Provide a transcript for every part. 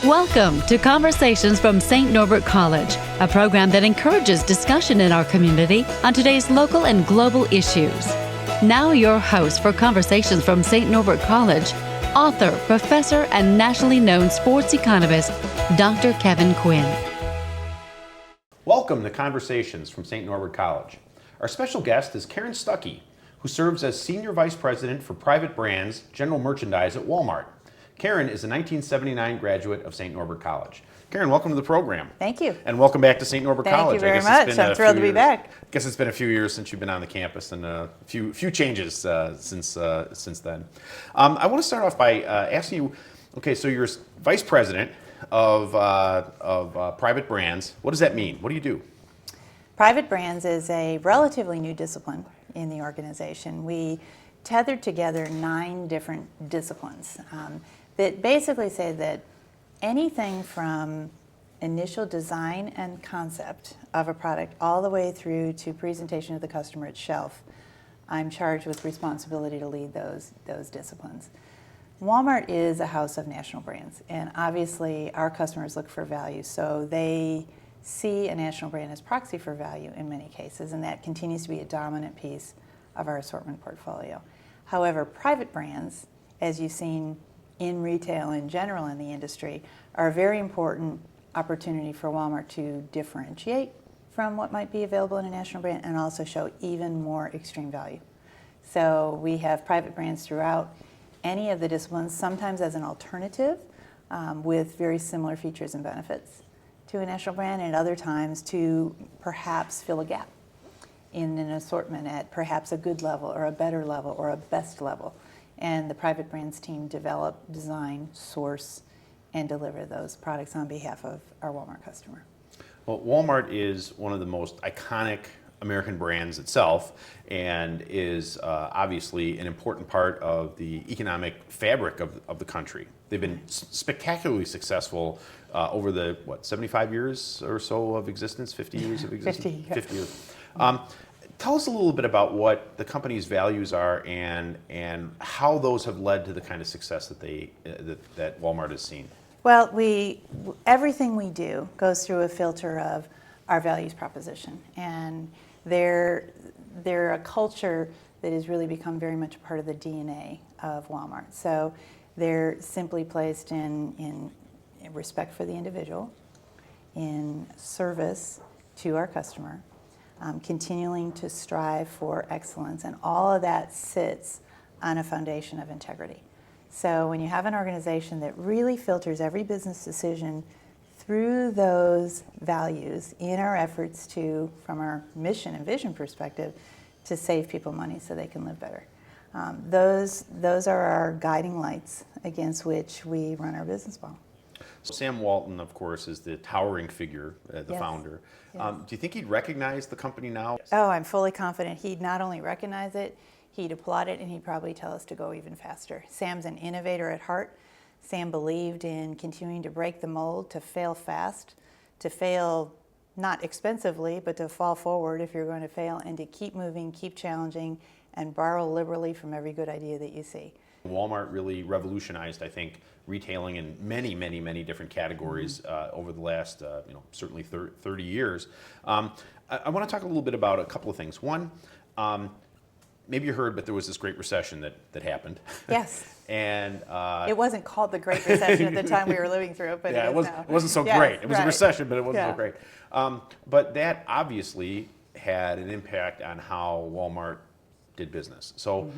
Welcome to Conversations from St. Norbert College, a program that encourages discussion in our community on today's local and global issues. Now your host for Conversations from St. Norbert College, author, professor, and nationally known sports economist, Dr. Kevin Quinn. Welcome to Conversations from St. Norbert College. Our special guest is Karen Stuckey, who serves as Senior Vice President for Private Brands, General Merchandise at Walmart. Karen is a 1979 graduate of St. Norbert College. Karen, welcome to the program. Thank you. And welcome back to St. Norbert College. Thank you very much. I'm thrilled to be back. I guess it's been a few years since you've been on the campus and a few changes since then. I want to start off by asking you, okay, so you're Vice President of Private Brands. What does that mean? What do you do? Private Brands is a relatively new discipline in the organization. We tethered together 9 different disciplines that basically say that anything from initial design and concept of a product all the way through to presentation to the customer at shelf, I'm charged with responsibility to lead those disciplines. Walmart is a house of national brands, and obviously our customers look for value, so they see a national brand as proxy for value in many cases, and that continues to be a dominant piece of our assortment portfolio. However, private brands, as you've seen in retail in general in the industry, are a very important opportunity for Walmart to differentiate from what might be available in a national brand and also show even more extreme value. So we have private brands throughout any of the disciplines, sometimes as an alternative with very similar features and benefits to a national brand, and other times to perhaps fill a gap in an assortment at perhaps a good level or a better level or a best level. And the private brands team develop, design, source, and deliver those products on behalf of our Walmart customer. Well, Walmart is one of the most iconic American brands itself and is obviously an important part of the economic fabric of the country. They've been spectacularly successful over the, 75 years or so of existence, 50 years of existence? 50 years. Tell us a little bit about what the company's values are and how those have led to the kind of success that Walmart has seen. Well, everything we do goes through a filter of our values proposition, and they're a culture that has really become very much a part of the DNA of Walmart. So they're simply placed in respect for the individual, in service to our customer, continuing to strive for excellence, and all of that sits on a foundation of integrity. So when you have an organization that really filters every business decision through those values in our efforts to, from our mission and vision perspective, to save people money so they can live better. Those are our guiding lights against which we run our business model. Sam Walton, of course, is the towering figure, the Yes. founder. Yes. Do you think he'd recognize the company now? Oh, I'm fully confident he'd not only recognize it, he'd applaud it, and he'd probably tell us to go even faster. Sam's an innovator at heart. Sam believed in continuing to break the mold, to fail fast, to fail not expensively, but to fall forward if you're going to fail, and to keep moving, keep challenging, and borrow liberally from every good idea that you see. Walmart really revolutionized, I think, retailing in many, many, many different categories over the last, certainly 30 years. I want to talk a little bit about a couple of things. One, maybe you heard, but there was this Great Recession that happened. Yes. And it wasn't called the Great Recession at the time we were living through it, but yeah, it is now. It wasn't so Yes, great. It was right. a recession, but it wasn't Yeah. so great. But that obviously had an impact on how Walmart did business. So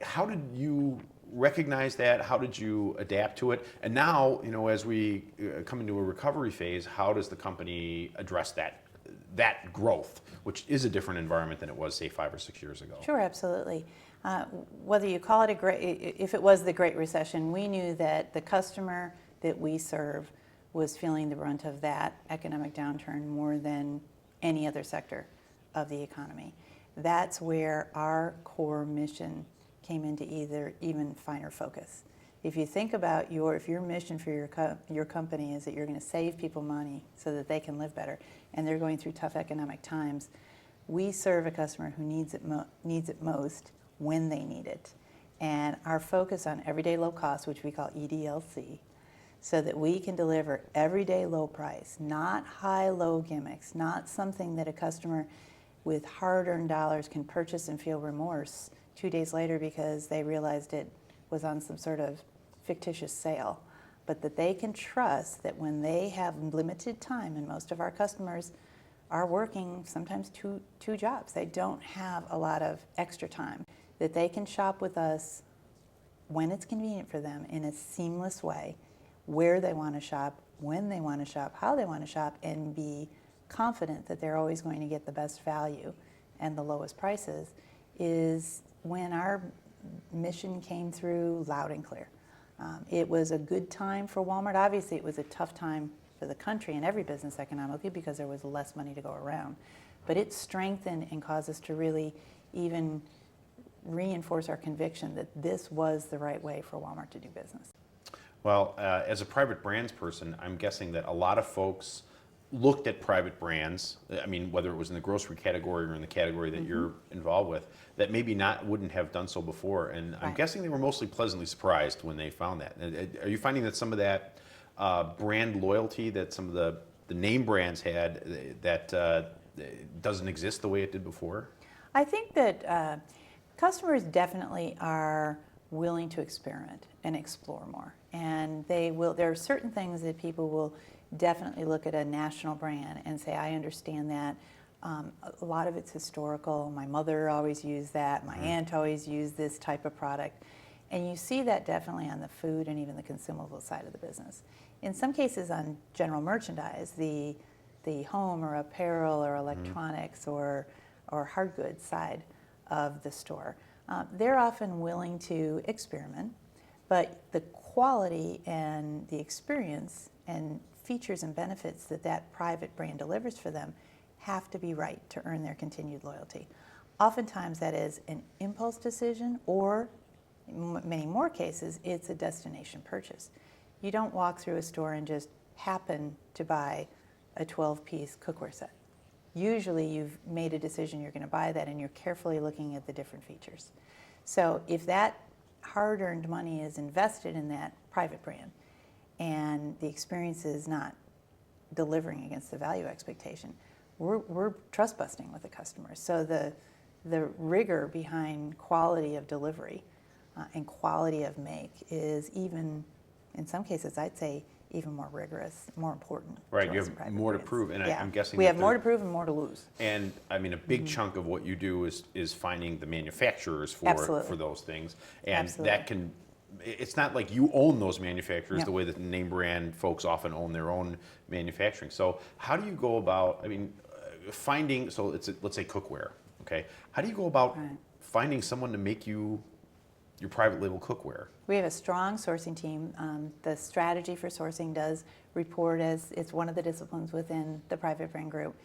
how did you recognize that? How did you adapt to it? And now, as we come into a recovery phase, how does the company address that growth, which is a different environment than it was, say, 5 or 6 years ago? Sure, absolutely. Whether you call it if it was the Great Recession, we knew that the customer that we serve was feeling the brunt of that economic downturn more than any other sector of the economy. That's where our core mission came into even finer focus. If you think about if your mission for your company is that you're going to save people money so that they can live better, and they're going through tough economic times, we serve a customer who needs it most when they need it. And our focus on everyday low cost, which we call EDLC, so that we can deliver everyday low price, not high-low gimmicks, not something that a customer with hard-earned dollars can purchase and feel remorse 2 days later because they realized it was on some sort of fictitious sale, but that they can trust that when they have limited time, and most of our customers are working sometimes two jobs, they don't have a lot of extra time, that they can shop with us when it's convenient for them in a seamless way, where they want to shop, when they want to shop, how they want to shop, and be confident that they're always going to get the best value and the lowest prices, is when our mission came through loud and clear. It was a good time for Walmart. Obviously, it was a tough time for the country and every business economically because there was less money to go around. But it strengthened and caused us to really even reinforce our conviction that this was the right way for Walmart to do business. Well, as a private brands person, I'm guessing that a lot of folks looked at private brands, I mean, whether it was in the grocery category or in the category that you're involved with, that maybe wouldn't have done so before. And I'm guessing they were mostly pleasantly surprised when they found that. Are you finding that some of that brand loyalty that some of the name brands had, that doesn't exist the way it did before? I think that customers definitely are willing to experiment and explore more. And there are certain things that people will definitely look at a national brand and say, I understand that. A lot of it's historical. My mother always used that. My aunt always used this type of product. And you see that definitely on the food and even the consumable side of the business. In some cases on general merchandise, the home or apparel or electronics or hard goods side of the store, they're often willing to experiment, but the quality and the experience and features and benefits that private brand delivers for them have to be right to earn their continued loyalty. Oftentimes that is an impulse decision, or in many more cases, it's a destination purchase. You don't walk through a store and just happen to buy a 12-piece cookware set. Usually you've made a decision you're going to buy that and you're carefully looking at the different features. So if that hard-earned money is invested in that private brand and the experience is not delivering against the value expectation, we're trust busting with the customers. So the rigor behind quality of delivery and quality of make is even, in some cases, I'd say even more rigorous, more important. Right, you have more to prove, and I'm guessing we have more to prove and more to lose. And I mean, a big chunk of what you do is finding the manufacturers for those things, and that can. It's not like you own those manufacturers the way that the name brand folks often own their own manufacturing. So how do you go about? I mean, finding. So let's say cookware. Okay, how do you go about finding someone to make you your private label cookware? We have a strong sourcing team. The strategy for sourcing does report as it's one of the disciplines within the private brand group.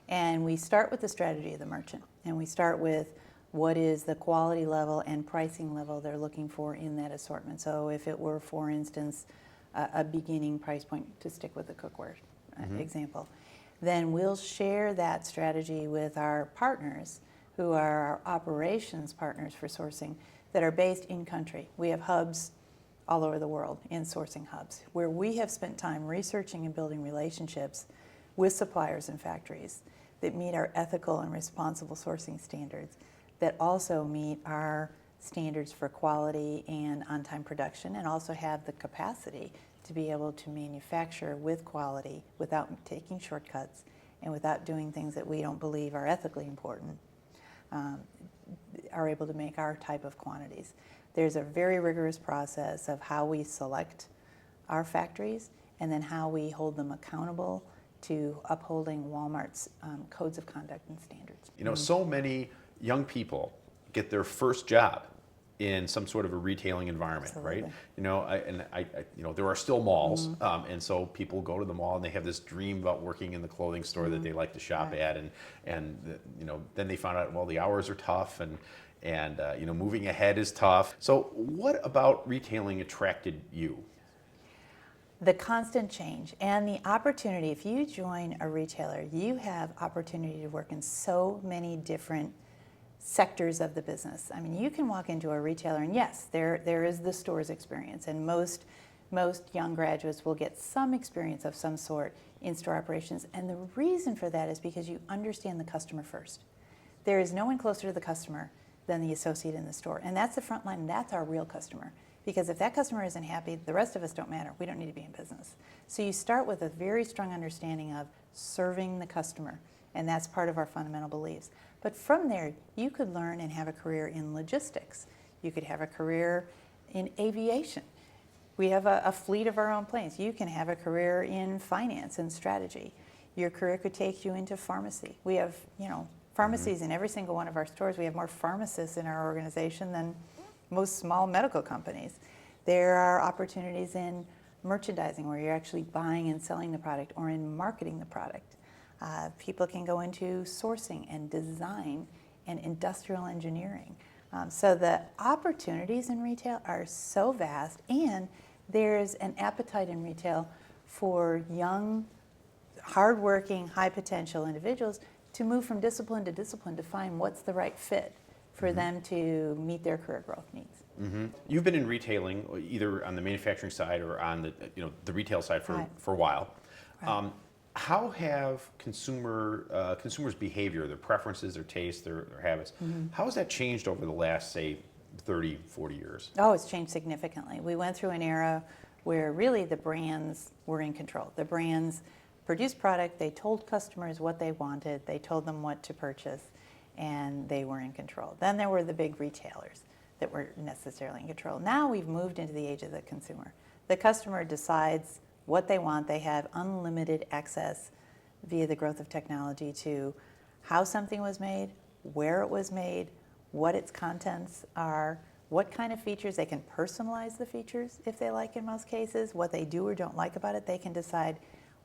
And we start with the strategy of the merchant. And we start with what is the quality level and pricing level they're looking for in that assortment. So if it were, for instance, a beginning price point, to stick with the cookware example, then we'll share that strategy with our partners who are our operations partners for sourcing that are based in country. We have hubs all over the world, in sourcing hubs, where we have spent time researching and building relationships with suppliers and factories that meet our ethical and responsible sourcing standards, that also meet our standards for quality and on-time production, and also have the capacity to be able to manufacture with quality without taking shortcuts and without doing things that we don't believe are ethically important. Are able to make our type of quantities. There's a very rigorous process of how we select our factories and then how we hold them accountable to upholding Walmart's codes of conduct and standards. You know, so many young people get their first job in some sort of a retailing environment, right? You know, I you know, there are still malls, and so people go to the mall and they have this dream about working in the clothing store that they like to shop at, and you know, then they found out, well, the hours are tough, and you know, moving ahead is tough. So, what about retailing attracted you? The constant change and the opportunity. If you join a retailer, you have opportunity to work in so many different sectors of the business. I mean, you can walk into a retailer and yes, there is the store's experience, and most most young graduates will get some experience of some sort in store operations. And the reason for that is because you understand the customer first. There is no one closer to the customer than the associate in the store. And that's the front line, and that's our real customer. Because if that customer isn't happy, the rest of us don't matter. We don't need to be in business. So you start with a very strong understanding of serving the customer, and that's part of our fundamental beliefs. But from there, you could learn and have a career in logistics. You could have a career in aviation. We have a fleet of our own planes. You can have a career in finance and strategy. Your career could take you into pharmacy. We have, pharmacies in every single one of our stores. We have more pharmacists in our organization than most small medical companies. There are opportunities in merchandising where you're actually buying and selling the product, or in marketing the product. People can go into sourcing and design and industrial engineering. So the opportunities in retail are so vast, and there's an appetite in retail for young, hardworking, high potential individuals to move from discipline to discipline to find what's the right fit for them to meet their career growth needs. You've been in retailing, either on the manufacturing side or on the retail side for a while. Right. How have consumers' behavior, their preferences, their tastes, their habits, how has that changed over the last, say, 30, 40 years? Oh, it's changed significantly. We went through an era where really the brands were in control. The brands produced product, they told customers what they wanted, they told them what to purchase, and they were in control. Then there were the big retailers that were necessarily in control. Now we've moved into the age of the consumer. The customer decides what they want. They have unlimited access via the growth of technology to how something was made, where it was made, what its contents are, what kind of features. They can personalize the features if they like in most cases. What they do or don't like about it, they can decide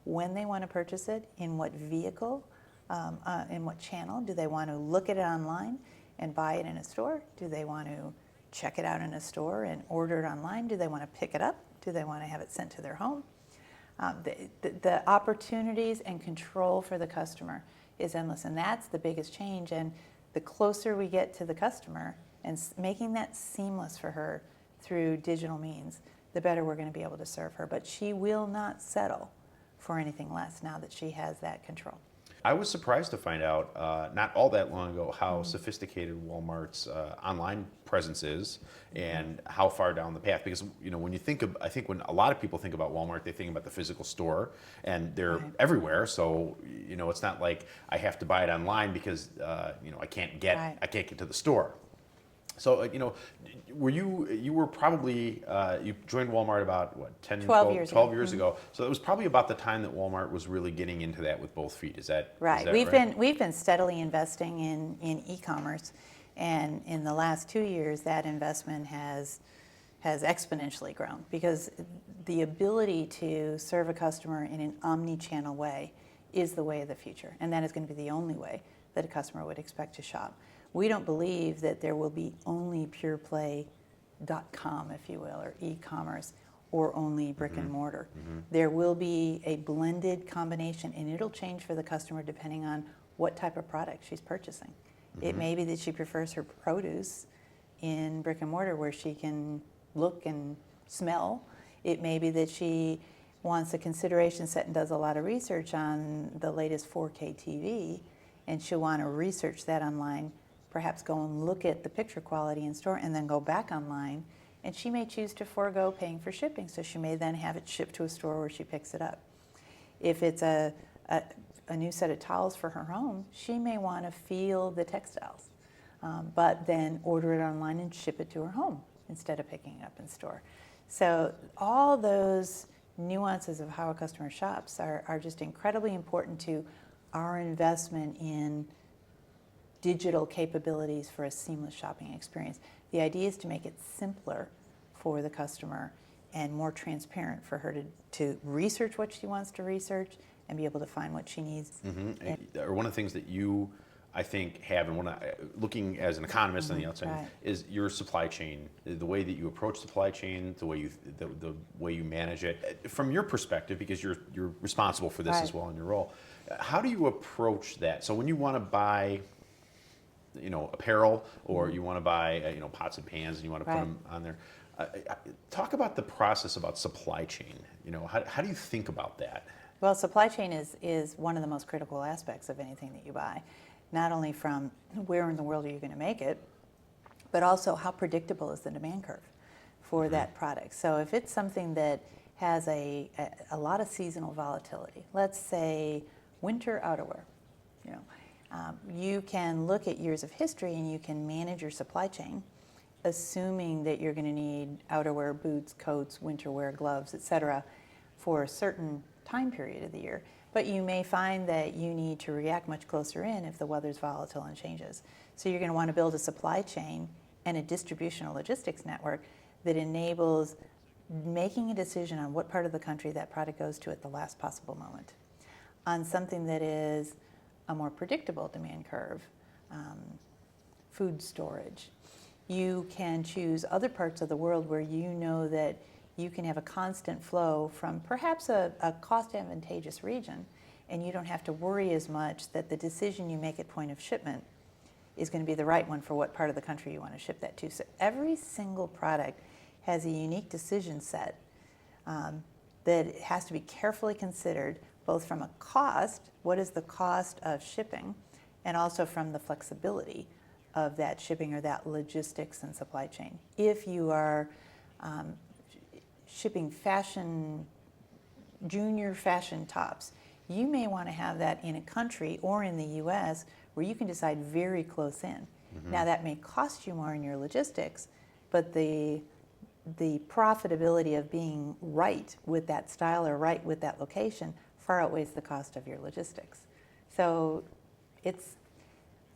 when they want to purchase it, in what vehicle, in what channel. Do they want to look at it online and buy it in a store? Do they want to check it out in a store and order it online? Do they want to pick it up? Do they want to have it sent to their home? The opportunities and control for the customer is endless, and that's the biggest change. And the closer we get to the customer and making that seamless for her through digital means, the better we're going to be able to serve her. But she will not settle for anything less now that she has that control. I was surprised to find out not all that long ago how sophisticated Walmart's online presence is and how far down the path. Because when you think of, I think when a lot of people think about Walmart, they think about the physical store, and they're everywhere. So it's not like I have to buy it online because I can't get to the store. So, were you were probably, you joined Walmart about, 12 years ago. So it was probably about the time that Walmart was really getting into that with both feet. Is that right? Is that We've been steadily investing in e-commerce, and in the last 2 years, that investment has exponentially grown, because the ability to serve a customer in an omni-channel way is the way of the future, and that is going to be the only way that a customer would expect to shop. We don't believe that there will be only pure play.com, if you will, or e-commerce, or only brick and mortar. There will be a blended combination, and it'll change for the customer depending on what type of product she's purchasing. It may be that she prefers her produce in brick and mortar where she can look and smell. It may be that she wants a consideration set and does a lot of research on the latest 4K TV, and she'll want to research that online, perhaps go and look at the picture quality in store, and then go back online, and she may choose to forego paying for shipping, so she may then have it shipped to a store where she picks it up. If it's a new set of towels for her home, she may want to feel the textiles, but then order it online and ship it to her home instead of picking it up in store. So all those nuances of how a customer shops are just incredibly important to our investment in digital capabilities for a seamless shopping experience. The idea is to make it simpler for the customer and more transparent for her to research what she wants to research and be able to find what she needs. Or one of the things that you, I think, have, and looking as an economist on the outside, is your supply chain, the way that you approach supply chain, the way you manage it. From your perspective, because you're responsible for this as well in your role, how do you approach that? So when you want to buy apparel, or you want to buy pots and pans and you want to put them on there, Talk about the process about supply chain. How do you think about that? Well, supply chain is one of the most critical aspects of anything that you buy, not only from where in the world are you going to make it, but also how predictable is the demand curve for that product. So if it's something that has a lot of seasonal volatility, let's say winter outerwear, you can look at years of history and you can manage your supply chain, assuming that you're going to need outerwear, boots, coats, winter wear, gloves, etc., for a certain time period of the year. But you may find that you need to react much closer in if the weather's volatile and changes. So you're going to want to build a supply chain and a distributional logistics network that enables making a decision on what part of the country that product goes to at the last possible moment. On something that is a more predictable demand curve, food storage, you can choose other parts of the world where you know that you can have a constant flow from perhaps a cost advantageous region, and you don't have to worry as much that the decision you make at point of shipment is going to be the right one for what part of the country you want to ship that to. So every single product has a unique decision set that has to be carefully considered, both from a cost, what is the cost of shipping, and also from the flexibility of that shipping or that logistics and supply chain. If you are shipping junior fashion tops, you may want to have that in a country or in the US where you can decide very close in. Now that may cost you more in your logistics, but the profitability of being right with that style or right with that location far outweighs the cost of your logistics. So it's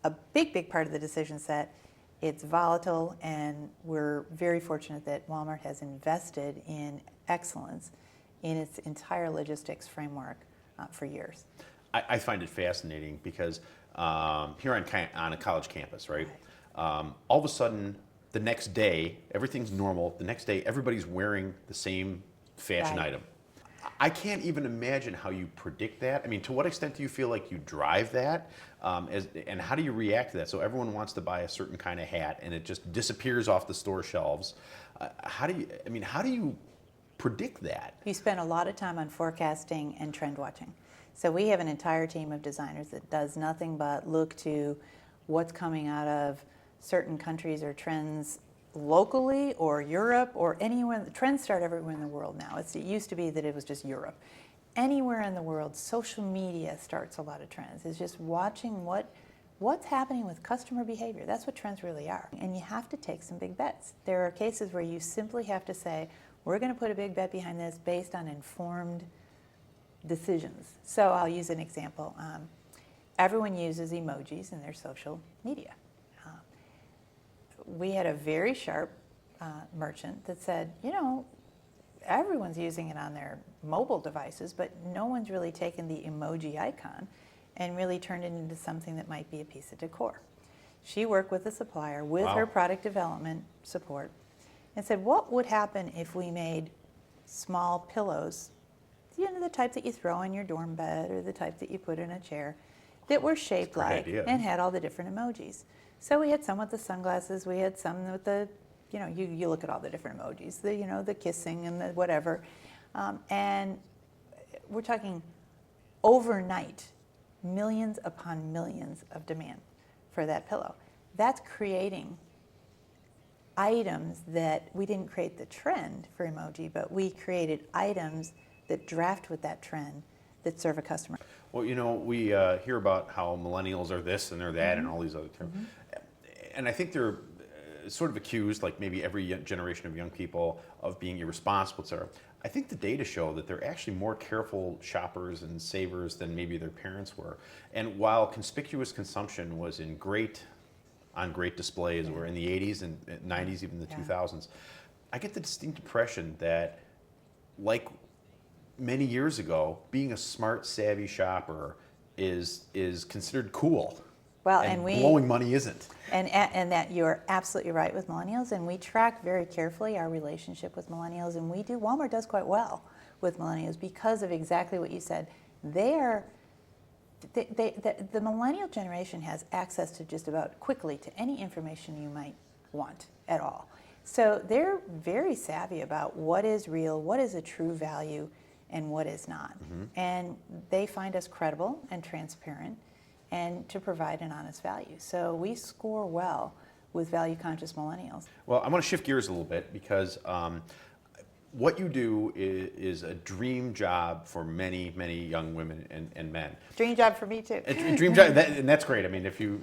a big part of the decision set. It's volatile, and we're very fortunate that Walmart has invested in excellence in its entire logistics framework for years. I find it fascinating because here on a college campus, right? All of a sudden, the next day, everything's normal. The next day, everybody's wearing the same fashion item. I can't even imagine how you predict that. I mean, to what extent do you feel like you drive that? And how do you react to that? So everyone wants to buy a certain kind of hat, and it just disappears off the store shelves. How do you predict that? You spend a lot of time on forecasting and trend watching. So we have an entire team of designers that does nothing but look to what's coming out of certain countries or trends locally or Europe or anywhere. The trends start everywhere in the world now. It used to be that it was just Europe. Anywhere in the world, social media starts a lot of trends. It's just watching what's happening with customer behavior. That's what trends really are. And you have to take some big bets. There are cases where you simply have to say, we're going to put a big bet behind this based on informed decisions. So I'll use an example. Everyone uses emojis in their social media. We had a very sharp merchant that said, everyone's using it on their mobile devices, but no one's really taken the emoji icon and really turned it into something that might be a piece of decor. She worked with the supplier with her product development support and said, what would happen if we made small pillows, the type that you throw in your dorm bed or the type that you put in a chair, that were shaped like and had all the different emojis. So we had some with the sunglasses, we had some with the, you look at all the different emojis, the kissing and the whatever. And we're talking overnight, millions upon millions of demand for that pillow. That's creating items that we didn't create the trend for emoji, but we created items that draft with that trend that serve a customer. Well, we hear about how millennials are this and they're that and all these other terms. And I think they're sort of accused, like maybe every generation of young people, of being irresponsible, etc. I think the data show that they're actually more careful shoppers and savers than maybe their parents were. And while conspicuous consumption was on great display, as we're in the 80s and 90s, even the 2000s, I get the distinct impression that, like many years ago, being a smart, savvy shopper is considered cool. Well, and blowing money isn't. And that you're absolutely right with millennials, and we track very carefully our relationship with millennials, and Walmart does quite well with millennials because of exactly what you said. The millennial generation has access to just about quickly to any information you might want at all. So they're very savvy about what is real, what is a true value, and what is not. And they find us credible and transparent and to provide an honest value. So we score well with value-conscious millennials. Well, I want to shift gears a little bit because what you do is a dream job for many, many young women and men. Dream job for me too. A dream job, and that's great. I mean, if you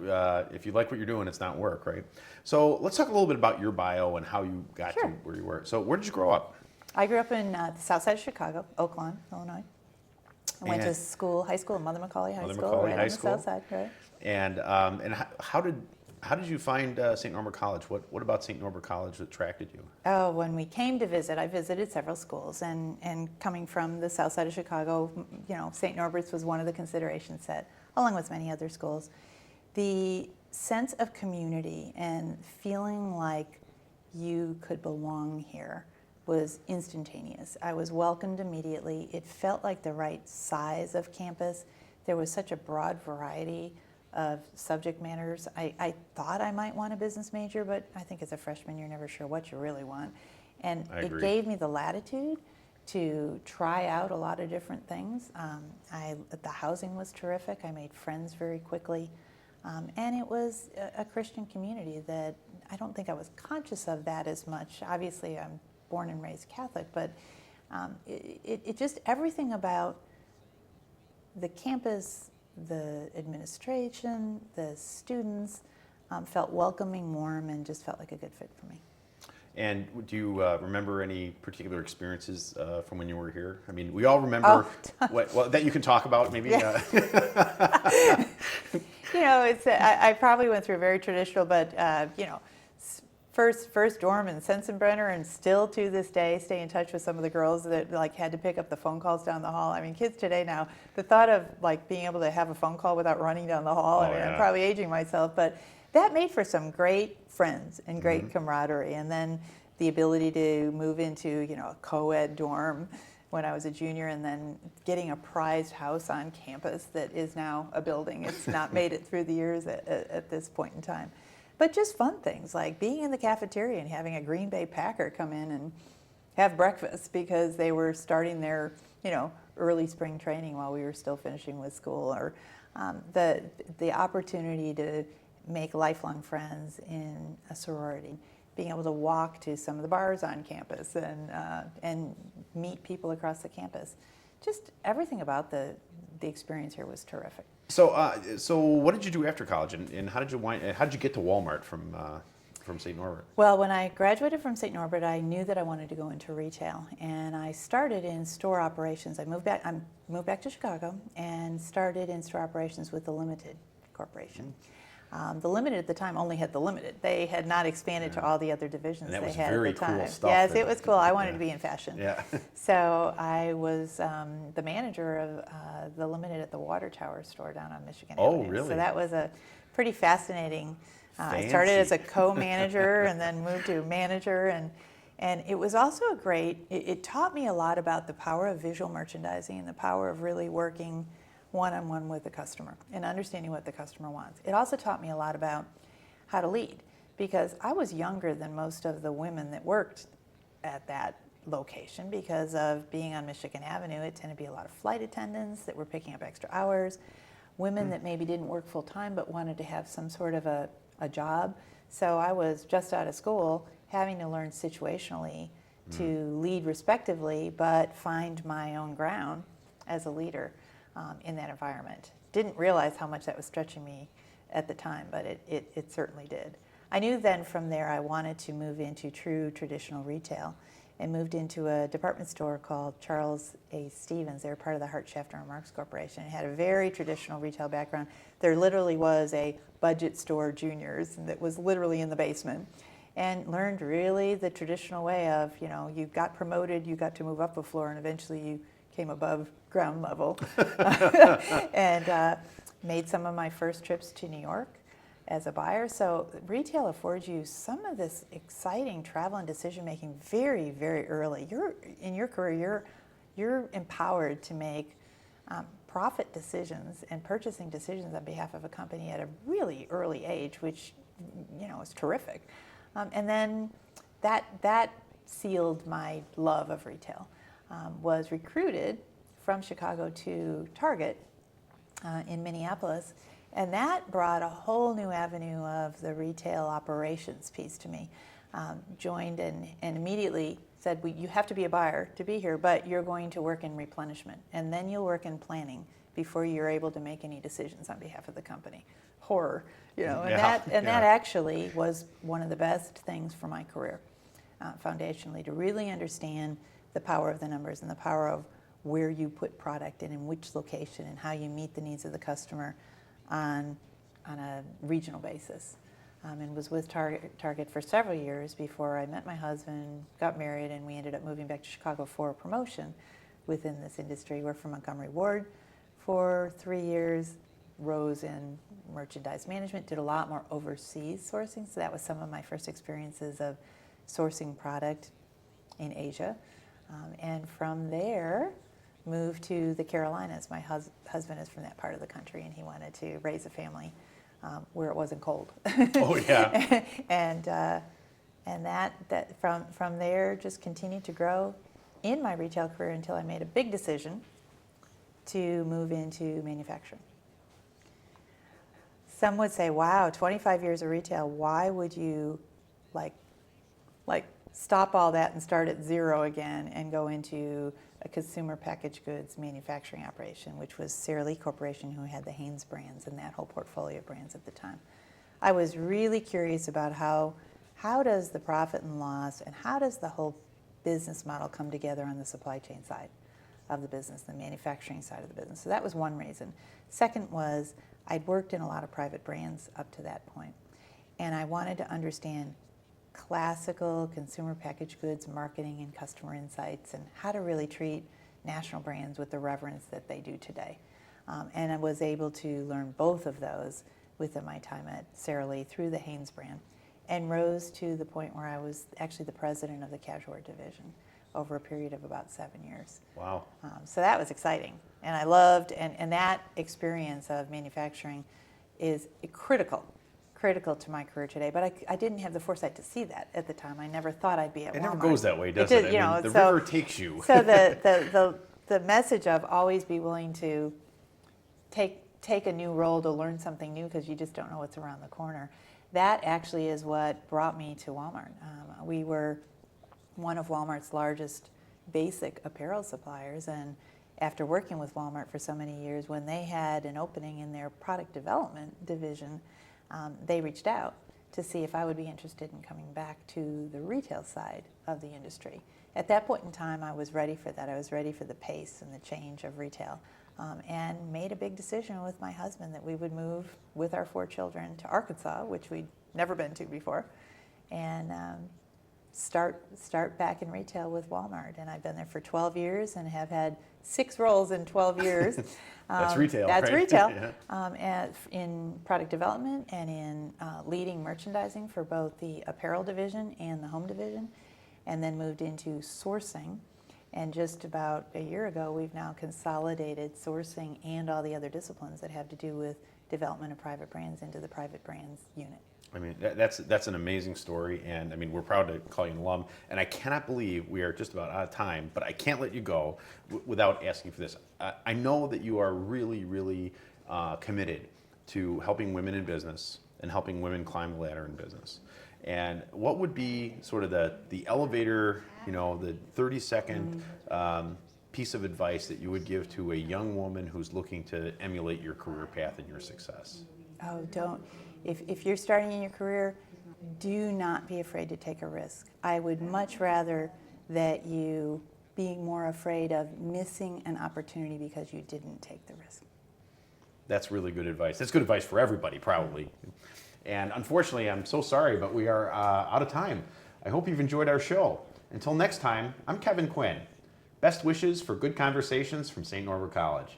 like what you're doing, it's not work, right? So let's talk a little bit about your bio and how you got to where you were. So where did you grow up? I grew up in the south side of Chicago, Oak Lawn, Illinois. I went to high school at Mother McCauley High School, right on the south side, right? And how did you find St. Norbert College? What about St. Norbert College attracted you? Oh, when we came to visit, I visited several schools, and coming from the south side of Chicago, St. Norbert's was one of the considerations set, along with many other schools. The sense of community and feeling like you could belong here was instantaneous. I was welcomed immediately. It felt like the right size of campus. There was such a broad variety of subject matters. I thought I might want a business major, but I think as a freshman you're never sure what you really want. And it gave me the latitude to try out a lot of different things. The housing was terrific. I made friends very quickly. And it was a Christian community that I don't think I was conscious of that as much. Obviously I'm born and raised Catholic, but it just everything about the campus, the administration, the students felt welcoming, warm, and just felt like a good fit for me. And do you remember any particular experiences from when you were here? I mean, we all remember that you can talk about, maybe. Yeah. I probably went through a very traditional, but first dorm in Sensenbrenner, and still to this day stay in touch with some of the girls that had to pick up the phone calls down the hall. I mean, kids today now, the thought of being able to have a phone call without running down the hall. I'm probably aging myself, but that made for some great friends and great camaraderie. And then the ability to move into a co-ed dorm when I was a junior, and then getting a prized house on campus that is now a building. It's not made it through the years at this point in time. But just fun things like being in the cafeteria and having a Green Bay Packer come in and have breakfast because they were starting their, early spring training while we were still finishing with school, or the opportunity to make lifelong friends in a sorority, being able to walk to some of the bars on campus and meet people across the campus. Just everything about the experience here was terrific. So what did you do after college, and how did you get to Walmart from St. Norbert? Well, when I graduated from St. Norbert, I knew that I wanted to go into retail, and I started in store operations. I moved back to Chicago and started in store operations with the Limited Corporation. The Limited at the time only had the Limited. They had not expanded to all the other divisions they had at the time. Cool stuff. Yes, it was cool. I wanted to be in fashion. Yeah. So I was the manager of the Limited at the Water Tower store down on Michigan Avenue. Oh, really? So that was a pretty fascinating. I started as a co-manager and then moved to manager, and it was also it taught me a lot about the power of visual merchandising and the power of really working one-on-one with the customer and understanding what the customer wants. It also taught me a lot about how to lead, because I was younger than most of the women that worked at that location because of being on Michigan Avenue. It tended to be a lot of flight attendants that were picking up extra hours, women that maybe didn't work full-time but wanted to have some sort of a job. So I was just out of school having to learn situationally to lead respectively but find my own ground as a leader in that environment. Didn't realize how much that was stretching me at the time, but it certainly did. I knew then from there I wanted to move into true traditional retail, and moved into a department store called Charles A. Stevens. They were part of the Hart Schaffner Marx Corporation. It had a very traditional retail background. There literally was a budget store, Junior's, that was literally in the basement, and learned really the traditional way of, you got promoted, you got to move up a floor, and eventually you came above ground level. And made some of my first trips to New York as a buyer. So retail affords you some of this exciting travel and decision making very, very early. In your career, you're empowered to make profit decisions and purchasing decisions on behalf of a company at a really early age, which is terrific. And then that sealed my love of retail. Was recruited from Chicago to Target in Minneapolis, and that brought a whole new avenue of the retail operations piece to me. Joined and immediately said, well, you have to be a buyer to be here, but you're going to work in replenishment, and then you'll work in planning before you're able to make any decisions on behalf of the company. Horror, you know, and that actually was one of the best things for my career, foundationally, to really understand the power of the numbers and the power of where you put product in which location and how you meet the needs of the customer on a regional basis. And was with Target for several years before I met my husband, got married, and we ended up moving back to Chicago for a promotion within this industry. Worked for Montgomery Ward for 3 years, rose in merchandise management, did a lot more overseas sourcing. So that was some of my first experiences of sourcing product in Asia. And from there, moved to the Carolinas. My husband is from that part of the country, and he wanted to raise a family where it wasn't cold. Oh yeah. and that from there just continued to grow in my retail career until I made a big decision to move into manufacturing. Some would say, "Wow, 25 years of retail. Why would you like stop all that and start at zero again and go into a consumer packaged goods manufacturing operation," which was Sara Lee Corporation, who had the Hanes brands and that whole portfolio of brands at the time. I was really curious about how does the profit and loss and how does the whole business model come together on the supply chain side of the business, the manufacturing side of the business. So that was one reason. Second was I'd worked in a lot of private brands up to that point, and I wanted to understand classical consumer packaged goods marketing and customer insights and how to really treat national brands with the reverence that they do today. And I was able to learn both of those within my time at Sara Lee through the Hanes brand, and rose to the point where I was actually the president of the casual wear division over a period of about 7 years. Wow. So that was exciting, and I loved, and that experience of manufacturing is critical to my career today, but I didn't have the foresight to see that at the time. I never thought I'd be at Walmart. It never goes that way, does it? I mean, the river takes you. So the message of always be willing to take a new role to learn something new because you just don't know what's around the corner, that actually is what brought me to Walmart. We were one of Walmart's largest basic apparel suppliers, and after working with Walmart for so many years, when they had an opening in their product development division, they reached out to see if I would be interested in coming back to the retail side of the industry. At that point in time, I was ready for that. I was ready for the pace and the change of retail, and made a big decision with my husband that we would move with our 4 children to Arkansas, which we'd never been to before, and start back in retail with Walmart. And I've been there for 12 years and have had 6 roles in 12 years. That's retail, That's right? retail. Yeah. In product development and in leading merchandising for both the apparel division and the home division, and then moved into sourcing. And just about a year ago, we've now consolidated sourcing and all the other disciplines that have to do with development of private brands into the private brands unit. I mean, that's an amazing story, and I mean, we're proud to call you an alum, and I cannot believe we are just about out of time, but I can't let you go without asking for this. I know that you are really, really committed to helping women in business and helping women climb the ladder in business. And what would be sort of the elevator, the 30-second piece of advice that you would give to a young woman who's looking to emulate your career path and your success? Oh, don't. If you're starting in your career, do not be afraid to take a risk. I would much rather that you be more afraid of missing an opportunity because you didn't take the risk. That's really good advice. That's good advice for everybody, probably. And unfortunately, I'm so sorry, but we are out of time. I hope you've enjoyed our show. Until next time, I'm Kevin Quinn. Best wishes for good conversations from St. Norbert College.